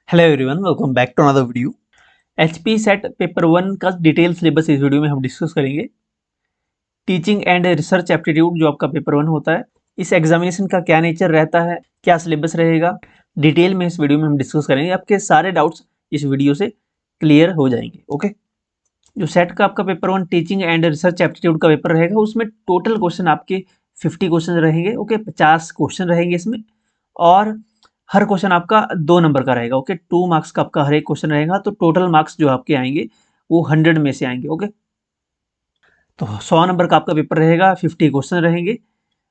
Hello everyone, welcome back to another video. HP SET paper 1 का detail syllabus इस video में हम डिस्कस करेंगे। टीचिंग एंड रिसर्च एप्टीट्यूड जो आपका पेपर 1 होता है, इस एग्जामिनेशन का क्या नेचर रहता है, क्या सिलेबस रहेगा, डिटेल में इस वीडियो में हम डिस्कस करेंगे। आपके सारे डाउट्स इस वीडियो से क्लियर हो जाएंगे। ओके, जो सेट का आपका paper 1 teaching and research aptitude का पेपर रहेगा, उसमें टोटल क्वेश्चन आपके 50 क्वेश्चन रहेंगे। ओके, 50 क्वेश्चन रहेंगे इसमें, और हर क्वेश्चन आपका 2 नंबर का रहेगा। ओके, 2 मार्क्स का आपका हर एक क्वेश्चन रहेगा, तो टोटल मार्क्स जो आपके आएंगे वो 100 में से आएंगे। ओके, तो 100 नंबर का आपका पेपर रहेगा, 50 क्वेश्चन रहेंगे,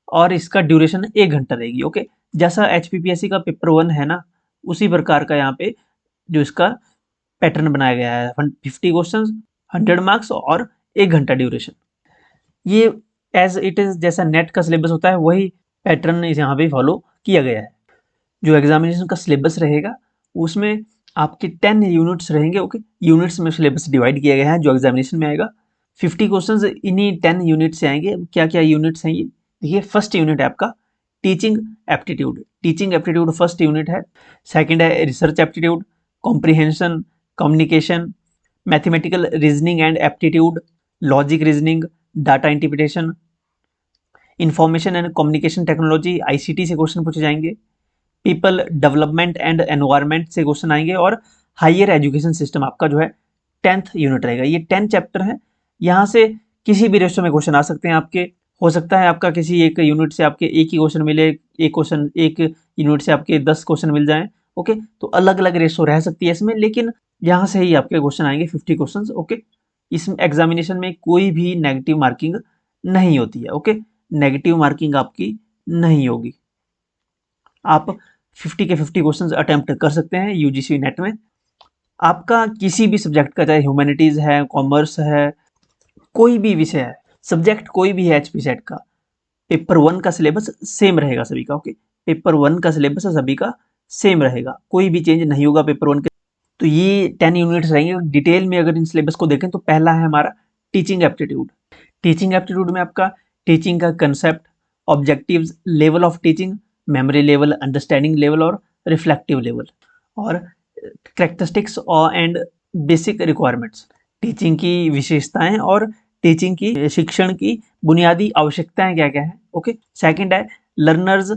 और इसका ड्यूरेशन 1 घंटा रहेगी। ओके, जैसा एचपीपीएससी का पेपर 1 है ना, उसी प्रकार का यहाँ पे जो इसका पैटर्न बनाया गया है। 50 क्वेश्चन, 100 मार्क्स और 1 घंटा ड्यूरेशन। ये एज इट इज जैसा नेट का सिलेबस होता है, वही पैटर्न यहाँ पे फॉलो किया गया है। जो एग्जामिनेशन का सिलेबस रहेगा उसमें आपके 10 यूनिट्स रहेंगे। ओके, यूनिट्स में सिलेबस डिवाइड किया गया है जो एग्जामिनेशन में आएगा। 50 क्वेश्चंस इन्हीं 10 यूनिट से आएंगे। क्या क्या यूनिट्स हैं ये देखिए। फर्स्ट यूनिट है आपका teaching aptitude. Teaching aptitude first unit है। सेकंड है research aptitude, comprehension, communication, mathematical reasoning and aptitude, logic reasoning, data interpretation, information and communication technology ICT से क्वेश्चन पूछे जाएंगे। पीपल डेवलपमेंट एंड एनवायरनमेंट से question आएंगे। और हायर एजुकेशन सिस्टम आपका जो है 10th यूनिट रहेगा। ये 10 चैप्टर है, यहाँ से किसी भी रेशो में क्वेश्चन आ सकते हैं आपके। हो सकता है आपका किसी एक यूनिट से आपके एक ही क्वेश्चन मिले, एक यूनिट से आपके 10 क्वेश्चन मिल जाएं। ओके, तो अलग अलग रेशो रह सकती है इसमें, लेकिन यहाँ से ही आपके क्वेश्चन आएंगे 50 क्वेश्चन। ओके, इस एग्जामिनेशन में कोई भी नेगेटिव मार्किंग नहीं होती है। ओके, नेगेटिव मार्किंग आपकी नहीं होगी। आप 50 के 50 क्वेश्चंस अटेम्प्ट कर सकते हैं यूजीसी नेट में। आपका किसी भी सब्जेक्ट का, चाहे ह्यूमैनिटीज है, कॉमर्स है, कोई भी विषय है, सब्जेक्ट कोई भी है एचपी सेट का, पेपर 1 का सिलेबस सेम रहेगा सभी का। ओके, पेपर 1 का सिलेबस सभी का सेम रहेगा, कोई भी चेंज नहीं होगा पेपर 1 के। तो ये 10 यूनिट्स रहेंगे। डिटेल में अगर इन सिलेबस को देखें तो पहला है हमारा टीचिंग एप्टीट्यूड। टीचिंग एप्टीट्यूड में आपका टीचिंग का concept, objectives, level of teaching, memory level, understanding level और रिफ्लेक्टिव लेवल, और कैरेक्टरिस्टिक्स और एंड बेसिक रिक्वायरमेंट्स, टीचिंग की विशेषताएं और टीचिंग की शिक्षण की बुनियादी आवश्यकताएं क्या क्या है। ओके, सेकंड है लर्नर्स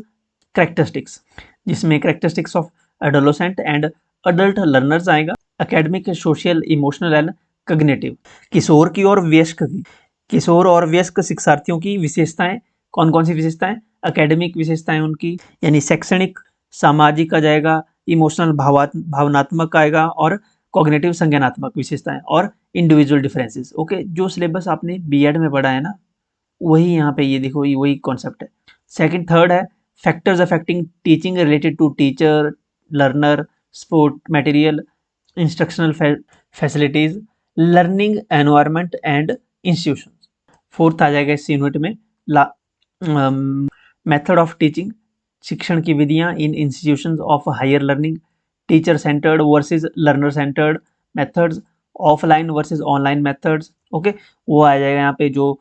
कैरेक्टरिस्टिक्स, जिसमें characteristics of adolescent and adult learners आएगा। Academic, social, emotional and cognitive, किशोर की और वयस्क की, किशोर और वयस्क शिक्षार्थियों की विशेषताएं। कौन कौन सी विशेषताएं? एकेडमिक विशेषताएं उनकी, यानी शैक्षणिक, सामाजिक आ जाएगा, इमोशनल भावनात्मक आएगा, और कॉग्निटिव संज्ञानात्मक विशेषताएं, और इंडिविजुअल डिफरेंसेस। ओके, जो सिलेबस आपने बीएड में पढ़ा है ना, वही यहाँ पे ये देखो, ये वही कॉन्सेप्ट है। सेकंड, थर्ड है factors affecting teaching related to teacher, learner, support material, instructional facilities, learning environment and institution. Fourth आ जाएगा इस यूनिट में मेथड ऑफ टीचिंग, शिक्षण की विधियां in institutions of higher learning, teacher centred versus learner centred methods, offline versus online methods. Okay, वो आ जाएगा यहाँ पे जो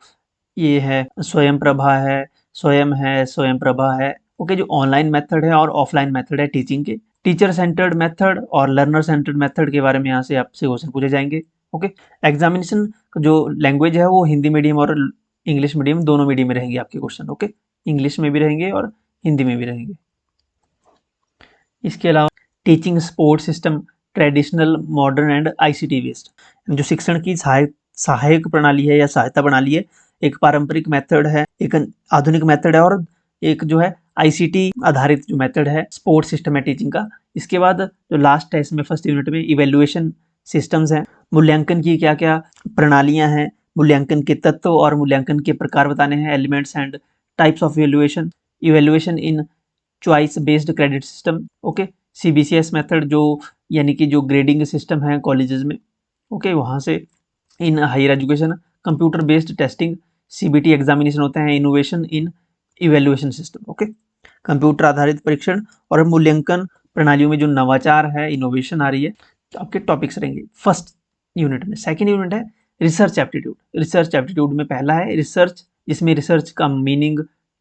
ये है स्वयं प्रभा है, स्वयं प्रभा है। ओके, जो ऑनलाइन मेथड है और ऑफलाइन मेथड है टीचिंग के, टीचर सेंटर्ड मेथड और लर्नर सेंटर्ड मेथड के बारे में यहाँ से आपसे क्वेश्चन पूछे जाएंगे। ओके, एग्जामिनेशन जो लैंग्वेज है वो हिंदी मीडियम और इंग्लिश मीडियम, दोनों मीडियम में रहेंगे आपके क्वेश्चन। ओके, इंग्लिश में भी रहेंगे और हिंदी में भी रहेंगे। इसके अलावा teaching support system, traditional, modern and ICT based, जो शिक्षण की सहायक प्रणाली है या सहायता प्रणाली है। एक पारंपरिक मेथड है, एक आधुनिक मेथड है, और एक जो है आईसीटी आधारित जो मेथड है, सपोर्ट सिस्टम है टीचिंग का। इसके बाद जो लास्ट है इसमें फर्स्ट यूनिट में, इवेल्युएशन सिस्टम्स हैं, मूल्यांकन की क्या क्या प्रणालियां हैं, मूल्यांकन के तत्व और मूल्यांकन के प्रकार बताने हैं, elements and types of evaluation, evaluation in choice based credit system. Okay, CBCS method जो यानी कि जो ग्रेडिंग सिस्टम है कॉलेजेस में। ओके, वहाँ से in higher education, computer based testing, CBT examination होते हैं, innovation in evaluation system. Okay, computer आधारित परीक्षण और मूल्यांकन प्रणालियों में जो नवाचार है, इनोवेशन आ रही है, तो आपके टॉपिक्स रहेंगे फर्स्ट यूनिट में। सेकेंड यूनिट है रिसर्च एप्टीट्यूड। रिसर्च एप्टीट्यूड में पहला है रिसर्च, जिसमें रिसर्च का मीनिंग,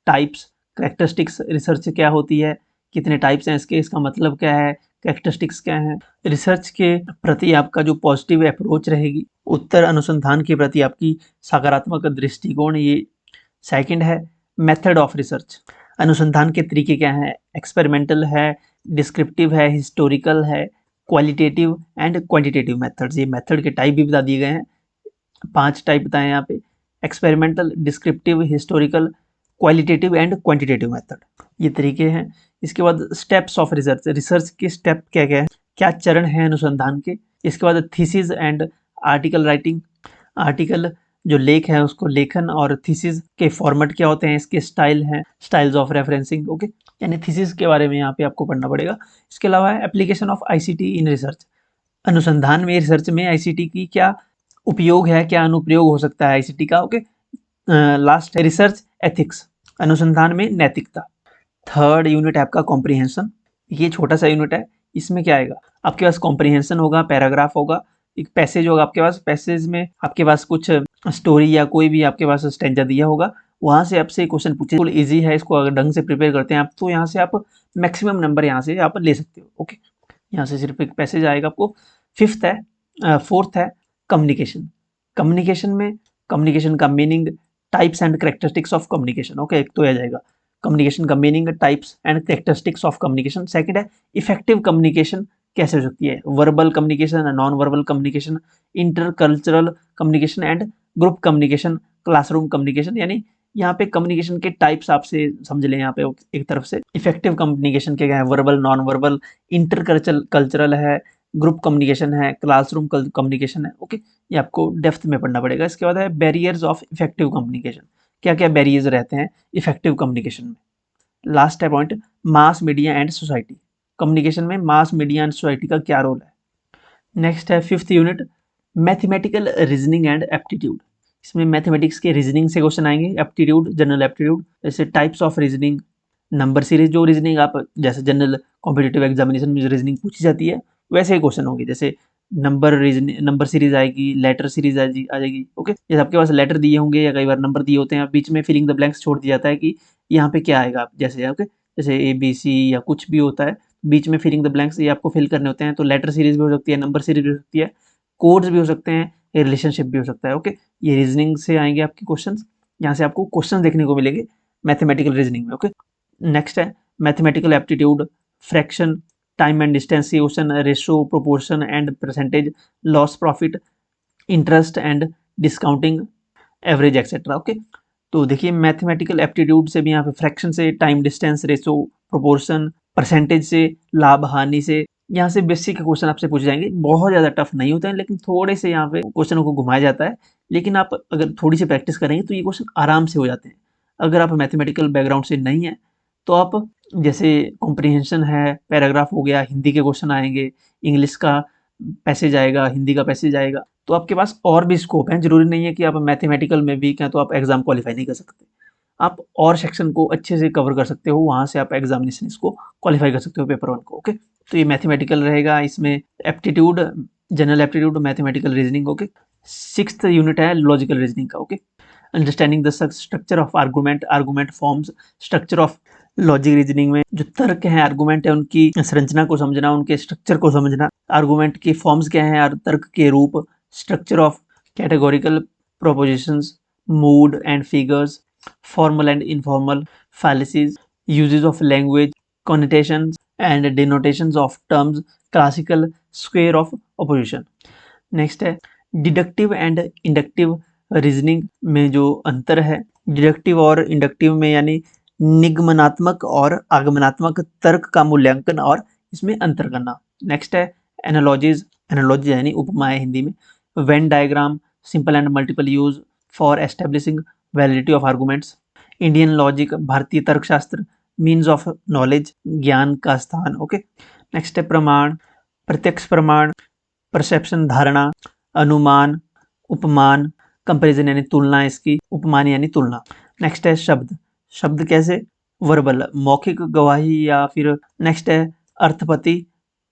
टाइप्स, कैरेक्टरिस्टिक्स, रिसर्च क्या होती है, कितने टाइप्स हैं इसके, इसका मतलब क्या है, कैरेक्टरिस्टिक्स क्या हैं, रिसर्च के प्रति आपका जो पॉजिटिव अप्रोच रहेगी, उत्तर अनुसंधान के प्रति आपकी सकारात्मक दृष्टिकोण, ये सेकंड है। मेथड ऑफ रिसर्च, अनुसंधान के तरीके क्या हैं, एक्सपेरिमेंटल है, डिस्क्रिप्टिव है, हिस्टोरिकल है, क्वालिटेटिव एंड क्वांटिटेटिव मेथड्स। ये मेथड के टाइप भी बता दिए गए हैं, 5 टाइप बताएं यहाँ पे, experimental, descriptive, historical, qualitative and quantitative method, ये तरीके हैं। इसके बाद स्टेप्स ऑफ रिसर्च, रिसर्च के स्टेप क्या क्या है, क्या चरण है अनुसंधान के। इसके बाद thesis and article writing, article जो लेख है उसको लेखन, और थीसिस के फॉर्मेट क्या होते हैं, इसके स्टाइल हैं, स्टाइल्स ऑफ रेफरेंसिंग, ओके, यानी थीसिस के बारे में यहाँ पे आपको पढ़ना पड़ेगा। इसके अलावा application of ICT in research, अनुसंधान में, रिसर्च में आईसीटी की क्या उपयोग है, क्या अनुप्रयोग हो सकता है आईसीटी का, ओके। लास्ट है रिसर्च एथिक्स, अनुसंधान में नैतिकता। थर्ड यूनिट है आपका कॉम्प्रिहेंशन, ये छोटा सा यूनिट है, इसमें क्या आएगा, आपके पास कॉम्प्रिहेंशन होगा, पैराग्राफ होगा, एक पैसेज होगा आपके पास, पैसेज में आपके पास कुछ स्टोरी या कोई भी आपके पास स्टैंजा दिया होगा, वहाँ से आपसे क्वेश्चन पूछे, बिल्कुल ईजी है, इसको अगर ढंग से प्रिपेयर करते हैं आप तो यहाँ से आप मैक्सिमम नंबर यहाँ से आप ले सकते हो, ओके। यहाँ से सिर्फ एक पैसेज आएगा आपको। फिफ्थ है, फोर्थ है कम्युनिकेशन, कम्युनिकेशन में कम्युनिकेशन का meaning, types and characteristics of communication, okay, एक तो आ जाएगा कम्युनिकेशन का meaning, types and characteristics of communication. Second है इफेक्टिव कम्युनिकेशन कैसे हो सकती है, verbal communication, non verbal communication, intercultural communication and group communication, classroom communication, यानी यहाँ पे कम्युनिकेशन के टाइप्स आपसे समझ लें यहाँ पे एक तरफ से। इफेक्टिव कम्युनिकेशन के क्या है, वर्बल, नॉन वर्बल, इंटरकल्चरल है, ग्रुप कम्युनिकेशन है, क्लासरूम कम्युनिकेशन है, ओके, ये आपको डेप्थ में पढ़ना पड़ेगा। इसके बाद है बैरियर्स ऑफ इफेक्टिव कम्युनिकेशन, क्या क्या बैरियर्स रहते हैं इफेक्टिव कम्युनिकेशन में। लास्ट है point mass media and society, communication में मास मीडिया एंड सोसाइटी का क्या रोल है। नेक्स्ट है fifth unit mathematical reasoning and aptitude, इसमें मैथमेटिक्स के रीजनिंग से क्वेश्चन आएंगे, एप्टीट्यूड, जनरल एप्टीट्यूड, जैसे types of reasoning, number series, जो रीजनिंग आप जैसे जनरल कॉम्पिटिटिव एग्जामिनेशन में जो रीजनिंग पूछी जाती है वैसे ही क्वेश्चन होंगे, जैसे नंबर रीजनिंग, नंबर सीरीज आएगी, लेटर सीरीज आ जाएगी, ओके। जैसे आपके पास लेटर दिए होंगे या कई बार नंबर दिए होते हैं, बीच में फिलिंग द ब्लैंक्स छोड़ दिया जाता है कि यहाँ पे क्या आएगा, जैसे ओके, जैसे ABC या कुछ भी होता है, बीच में फिलिंग द ब्लैंक्स ये आपको फिल करने होते हैं, तो लेटर सीरीज भी हो सकती है, नंबर सीरीज भी हो सकती है, कोड्स भी हो सकते हैं, रिलेशनशिप भी हो सकता है, ओके। ये रीजनिंग से आएंगे आपके क्वेश्चन, यहाँ से आपको क्वेश्चन देखने को मिलेंगे मैथमेटिकल रीजनिंग में, ओके। नेक्स्ट है mathematical aptitude, fraction, time and distance, ratio, proportion and percentage, loss profit, interest and discounting, average etcetera, okay. तो देखिए मैथमेटिकल एप्टीट्यूड से भी यहाँ पे फ्रैक्शन से, time, distance, ratio, proportion, percentage से, लाभ हानि से, यहाँ से बेसिक क्वेश्चन आपसे पूछे जाएंगे, बहुत ज़्यादा टफ नहीं होते हैं, लेकिन थोड़े से यहाँ पे क्वेश्चनों को घुमाया जाता है, लेकिन आप अगर थोड़ी सी प्रैक्टिस करेंगे तो ये क्वेश्चन आराम से हो जाते हैं। अगर आप मैथमेटिकल बैकग्राउंड से नहीं है तो आप जैसे कॉम्प्रिहेंशन है, पैराग्राफ हो गया, हिंदी के क्वेश्चन आएंगे, इंग्लिश का पैसेज आएगा, हिंदी का पैसेज आएगा, तो आपके पास और भी स्कोप है, जरूरी नहीं है कि आप मैथमेटिकल में वीक हैं तो आप एग्जाम क्वालिफाई नहीं कर सकते, आप और सेक्शन को अच्छे से कवर कर सकते हो, वहाँ से आप एग्जामिनेशन इसको क्वालिफाई कर सकते हो पेपर 1 को, ओके। तो ये मैथमेटिकल रहेगा, इसमें aptitude, general aptitude, mathematical reasoning, okay. Sixth unit है लॉजिकल रीजनिंग का, okay. Understanding the structure of argument, argument forms, structure of logic reasoning में जो तर्क हैं, आर्गूमेंट है, उनकी संरचना को समझना, उनके स्ट्रक्चर को समझना, आर्गूमेंट की फॉर्म्स क्या हैं, तर्क के रूप, structure of categorical propositions, mood and figures, formal and informal fallacies, uses of language, connotations and denotations of terms, classical square of opposition। Next है डिडक्टिव एंड इंडक्टिव रीजनिंग में जो अंतर है, डिडक्टिव और इंडक्टिव में यानी निगमनात्मक और आगमनात्मक तर्क का मूल्यांकन और इसमें अंतर करना। नेक्स्ट है एनालॉजीज, एनालॉजी यानी उपमाएं हिंदी में, Venn diagram, simple and multiple use for establishing validity of arguments, Indian logic, भारतीय तर्कशास्त्र, मीन्स ऑफ नॉलेज, ज्ञान का स्थान, ओके। नेक्स्ट है प्रमाण, प्रत्यक्ष प्रमाण, परसेप्शन धारणा, अनुमान, उपमान, कंपैरिजन यानी तुलना, इसकी उपमान यानी तुलना। नेक्स्ट है शब्द, शब्द कैसे, वर्बल, मौखिक गवाही या फिर नेक्स्ट है अर्थपति,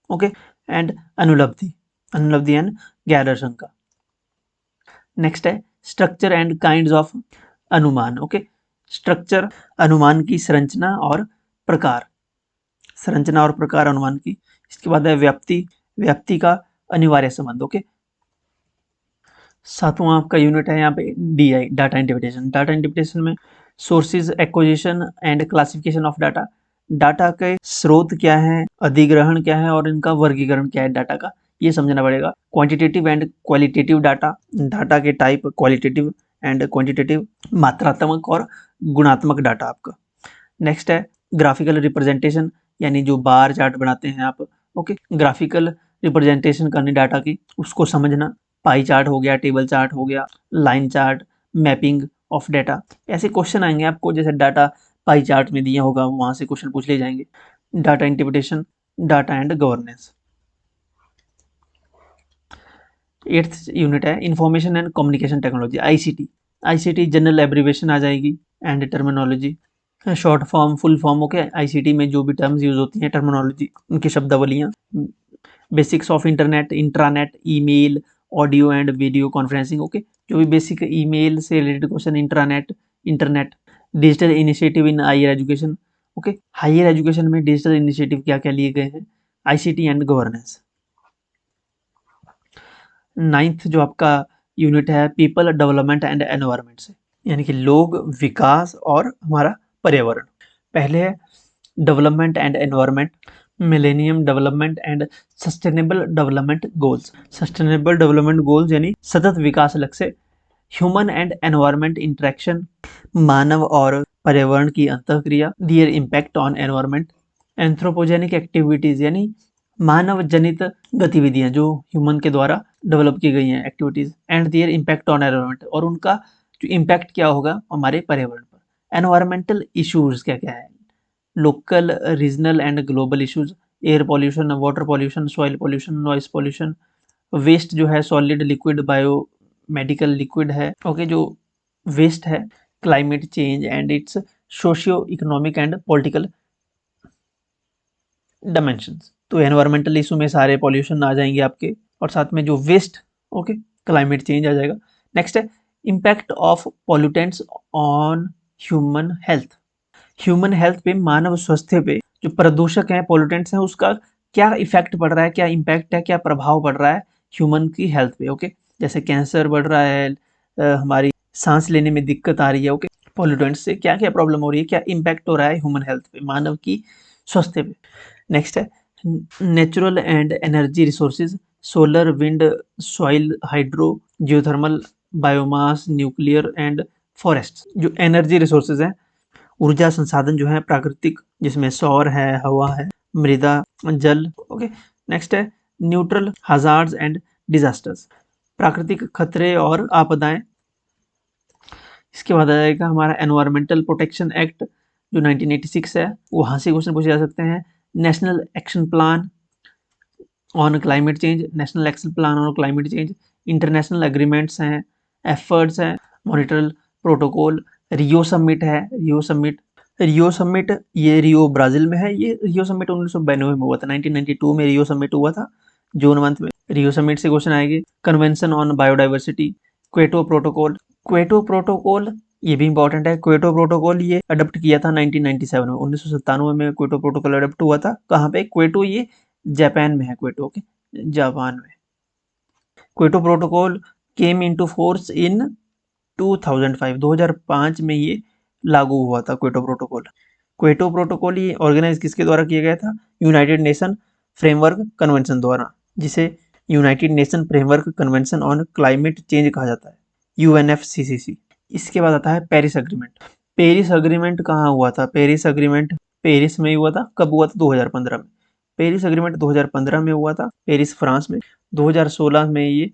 ओके, एंड अनुलब्धि, अनुलब्धि एंड गैर शंका। नेक्स्ट है स्ट्रक्चर एंड काइंड्स ऑफ अनुमान, ओके। स्ट्रक्चर अनुमान की संरचना और प्रकार, संरचना और प्रकार अनुमान की, इसके बाद है व्याप्ति, व्याप्ति का अनिवार्य संबंध। ओके, सातवां आपका यूनिट है यहाँ पे DI, data interpretation. Data interpretation में sources, acquisition and classification of data, data के स्रोत क्या है, अधिग्रहण क्या है और इनका वर्गीकरण क्या है डाटा का, ये समझना पड़ेगा। Quantitative and qualitative data, data के टाइप क्वालिटेटिव एंड क्वांटिटेटिव, मात्रात्मक और गुणात्मक डाटा आपका। नेक्स्ट है ग्राफिकल रिप्रेजेंटेशन, यानी जो बार चार्ट बनाते हैं आप। ओके, ग्राफिकल रिप्रेजेंटेशन करनी डाटा की, उसको समझना। पाई चार्ट हो गया, टेबल चार्ट हो गया, line chart, mapping of data, ऐसे क्वेश्चन आएंगे आपको जैसे डाटा पाई चार्ट में दिया होगा वहां से क्वेश्चन पूछ ले जाएंगे। Data interpretation, data and governance. 8th unit है information and communication technology, ICT। ICT general abbreviation आ जाएगी and terminology, short form, full form. Okay, ICT में जो भी टर्म्स यूज होती हैं, टर्मिनोलॉजी, उनकी शब्दावलियाँ। Basics of internet, intranet, email, audio and video conferencing. Okay, जो भी बेसिक ईमेल से related question, internet. Digital initiative in higher education. Okay, higher education में डिजिटल इनिशिएटिव क्या क्या लिए गए हैं, ICT एंड गवर्नेंस। 9th जो आपका यूनिट है पीपल डेवलपमेंट एंड एनवायरनमेंट से, यानी कि लोग, विकास और हमारा पर्यावरण। पहले है development and environment, millennium development and sustainable development goals. Sustainable development goals यानी सतत विकास लक्ष्य। ह्यूमन एंड एनवायरनमेंट इंटरेक्शन, मानव और पर्यावरण की अंतःक्रिया। Their impact on environment. Anthropogenic activities यानी मानव जनित गतिविधियां जो ह्यूमन के द्वारा डेवलप की गई हैं activities. And their impact on environment, और उनका जो इम्पैक्ट क्या होगा हमारे पर्यावरण पर। एनवायरमेंटल इश्यूज क्या क्या है, local, regional and global issues. Air pollution, water pollution, soil pollution, noise pollution. Waste जो है solid, liquid, bio medical liquid है। ओके, जो वेस्ट है। Climate change and its socio economic and political dimensions. तो environmental issue में सारे pollution आ जाएंगे आपके, और साथ में जो वेस्ट, ओके, क्लाइमेट चेंज आ जाएगा। नेक्स्ट है impact of pollutants on human health. Human health पे, मानव स्वास्थ्य पे जो प्रदूषक हैं, पॉल्यूटेंट्स हैं, उसका क्या इफेक्ट पड़ रहा है, क्या इम्पैक्ट है, क्या प्रभाव पड़ रहा है ह्यूमन की हेल्थ पे। ओके, जैसे कैंसर बढ़ रहा है, हमारी सांस लेने में दिक्कत आ रही है। ओके, पॉल्यूटेंट्स से क्या क्या प्रॉब्लम हो रही है, क्या इम्पैक्ट हो रहा है ह्यूमन हेल्थ पे, मानव की स्वास्थ्य पे। नेक्स्ट है natural and energy resources, solar, wind, soil, hydro, geothermal, biomass, nuclear and forest. जो एनर्जी रिसोर्सेज हैं, ऊर्जा संसाधन जो है प्राकृतिक, जिसमें सौर है, हवा है, मृदा, जल। ओके, नेक्स्ट है न्यूट्रल हजार्ड्स एंड डिजास्टर्स, प्राकृतिक खतरे और आपदाएं। इसके बाद आ जाएगा हमारा एनवायरमेंटल प्रोटेक्शन एक्ट जो 1986 है, वहाँ से क्वेश्चन पूछे जा सकते हैं। National action plan on climate change, national action plan on climate change. International agreements हैं, एफर्ट्स हैं, मॉनिटरल प्रोटोकॉल। रियो समिट है, रियो समिट ये रियो ब्राजील में है। ये रियो समिट 1992 में हुआ था, 1992 में रियो समिट हुआ था, जून मंथ में। रियो समिट से क्वेश्चन आएंगे। Convention on biodiversity, Kyoto protocol. Kyoto protocol ये भी इंपॉर्टेंट है। क्वेटो प्रोटोकॉल ये अडॉप्ट किया था 1997 में, 1997 में क्वेटो प्रोटोकॉल अडॉप्ट हुआ था। कहाँ पे? क्वेटो, ये जापान में है, क्वेटो। ओके, जापान में। Kyoto protocol came into force in 2005, 2005 में ये लागू हुआ था क्वेटो प्रोटोकॉल। क्वेटो प्रोटोकॉल ये ऑर्गेनाइज किसके द्वारा किया गया था? यूनाइटेड नेशन फ्रेमवर्क कन्वेंशन द्वारा, जिसे United nation framework convention on climate change कहा जाता है, UNFCCC। इसके बाद आता है पेरिस अग्रीमेंट। पेरिस अग्रीमेंट कहाँ हुआ था? पेरिस अग्रीमेंट पेरिस में ही हुआ था। कब हुआ था? 2015 में। पेरिस अग्रीमेंट 2015 में हुआ था, पेरिस फ्रांस में। 2016 में ये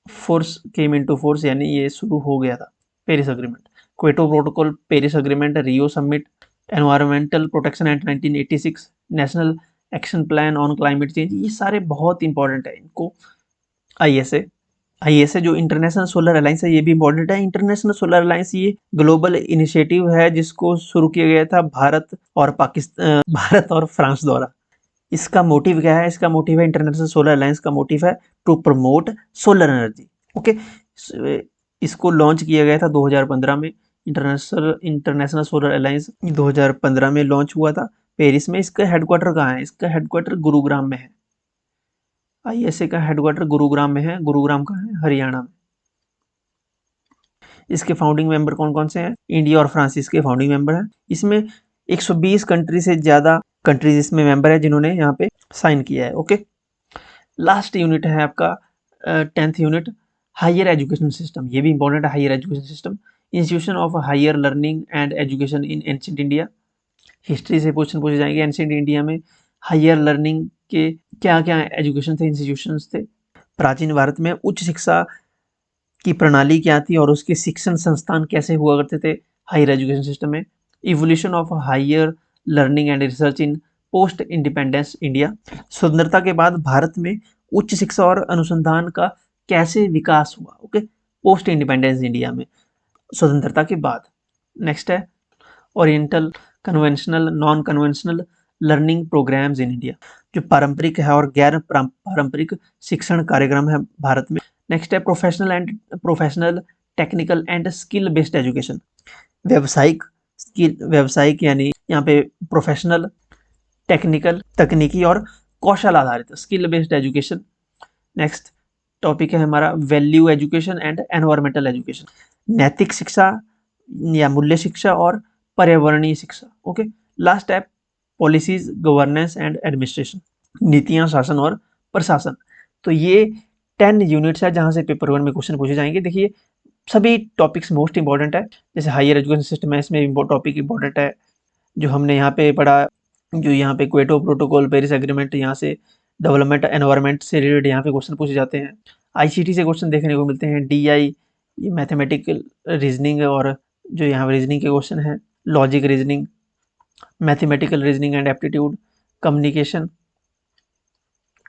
फोर्स केम इनटू फोर्स, यानी ये शुरू हो गया था Paris agreement. Kyoto protocol, Paris agreement, Rio summit, environmental protection act 1986, national action plan on climate change, ये सारे बहुत इंपॉर्टेंट है। इनको ISA जो इंटरनेशनल सोलर अलायंस है, ये भी इंपॉर्टेंट है। इंटरनेशनल सोलर अलायंस ये ग्लोबल इनिशिएटिव है जिसको शुरू किया गया था भारत और फ्रांस द्वारा। इसका मोटिव क्या है? इसका मोटिव है, इंटरनेशनल सोलर अलायंस का मोटिव है to promote solar energy. Okay, इसको लॉन्च किया गया था 2015 में। इंटरनेशनल सोलर अलायंस 2015 में लॉन्च हुआ था। पेरिस में। इसका हेडक्वार्टर कहाँ है? इसका हेडक्वार्टर गुरुग्राम में है। ISA का हेडक्वार्टर गुरुग्राम में है। गुरुग्राम कहाँ है? हरियाणा में। इसके फाउंडिंग मेंबर कौन कौन से हैं? इंडिया और फ्रांस इसके फाउंडिंग मेंबर हैं। इसमें 120 कंट्री से ज़्यादा कंट्रीज इसमें मेंबर है जिन्होंने यहाँ पे साइन किया है। ओके, लास्ट यूनिट है आपका 10th unit, higher education system. ये भी इंपॉर्टेंट है, higher education system. Institution of higher learning and education in ancient India. History से क्वेश्चन पूछे जाएंगे। एंशिएंट इंडिया में हायर लर्निंग के क्या क्या एजुकेशन थे, इंस्टीट्यूशंस थे। प्राचीन भारत में उच्च शिक्षा की प्रणाली क्या थी और उसके शिक्षण संस्थान कैसे हुआ करते थे हायर एजुकेशन सिस्टम में। Evolution of higher learning and research in post independence India. स्वतंत्रता के बाद भारत में उच्च शिक्षा और अनुसंधान का कैसे विकास हुआ। ओके, पोस्ट इंडिपेंडेंस इंडिया में, स्वतंत्रता के बाद। नेक्स्ट है oriental, conventional, non conventional learning programmes in India. जो पारंपरिक है और गैर पारंपरिक शिक्षण कार्यक्रम है भारत में। नेक्स्ट है professional technical and skill based education. व्यावसायिक यानी यहाँ पे प्रोफेशनल, टेक्निकल तकनीकी और कौशल आधारित skill based education. Next topic है हमारा value education and environmental education. नैतिक शिक्षा या मूल्य शिक्षा और पर्यावरणीय शिक्षा। ओके, लास्ट है पॉलिसीज, गवर्नेंस एंड एडमिनिस्ट्रेशन, नीतियां, शासन और प्रशासन। तो ये 10 यूनिट्स है जहां से पेपर 1 में क्वेश्चन पूछे जाएंगे। देखिए सभी टॉपिक्स मोस्ट इंपॉर्टेंट है। जैसे हायर एजुकेशन सिस्टम है, इसमें टॉपिक इंपॉर्टेंट है जो हमने यहाँ पे पढ़ा, जो यहाँ पे क्वेटो प्रोटोकॉल, पेरिस एग्रीमेंट, यहाँ से डेवलपमेंट एनवायरनमेंट से रिलेटेड यहाँ पे क्वेश्चन पूछे जाते हैं। ICT से क्वेश्चन देखने को मिलते हैं। DI ये मैथमेटिकल रीजनिंग, और जो यहाँ रीजनिंग के क्वेश्चन है, logic reasoning, mathematical reasoning and aptitude, communication,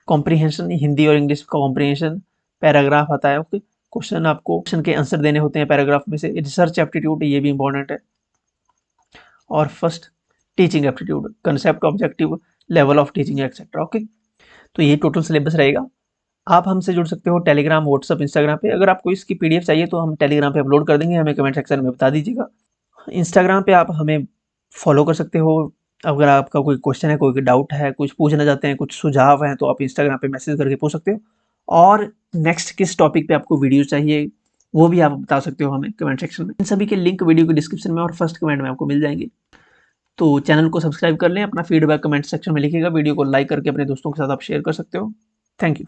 comprehension, Hindi और इंग्लिश का कॉम्प्रीहेंशन, पैराग्राफ आता है। ओके, क्वेश्चन आपको क्वेश्चन के आंसर देने होते हैं पैराग्राफ में से। रिसर्च एप्टीट्यूड ये भी इंपॉर्टेंट है। और first teaching aptitude, concept, objective, level of teaching etcetera. Okay, तो ये टोटल सिलेबस रहेगा। आप हमसे जुड़ सकते हो टेलीग्राम, व्हाट्सअप, इंस्टाग्राम पे। अगर आपको इसकी PDF चाहिए तो हम टेलीग्राम पे अपलोड कर देंगे, हमें कमेंट सेक्शन में बता दीजिएगा। इंस्टाग्राम पे आप हमें फॉलो कर सकते हो। अगर आपका कोई क्वेश्चन है, कोई डाउट है, कुछ पूछना चाहते हैं, कुछ सुझाव हैं, तो आप इंस्टाग्राम पे मैसेज करके पूछ सकते हो। और नेक्स्ट किस टॉपिक पे आपको वीडियो चाहिए वो भी आप बता सकते हो हमें कमेंट सेक्शन में। इन सभी के लिंक वीडियो के डिस्क्रिप्शन में और फर्स्ट कमेंट में आपको मिल जाएंगे। तो चैनल को सब्सक्राइब कर लें। अपना फीडबैक कमेंट सेक्शन में लिखिएगा। वीडियो को लाइक करके अपने दोस्तों के साथ आप शेयर कर सकते हो। Thank you.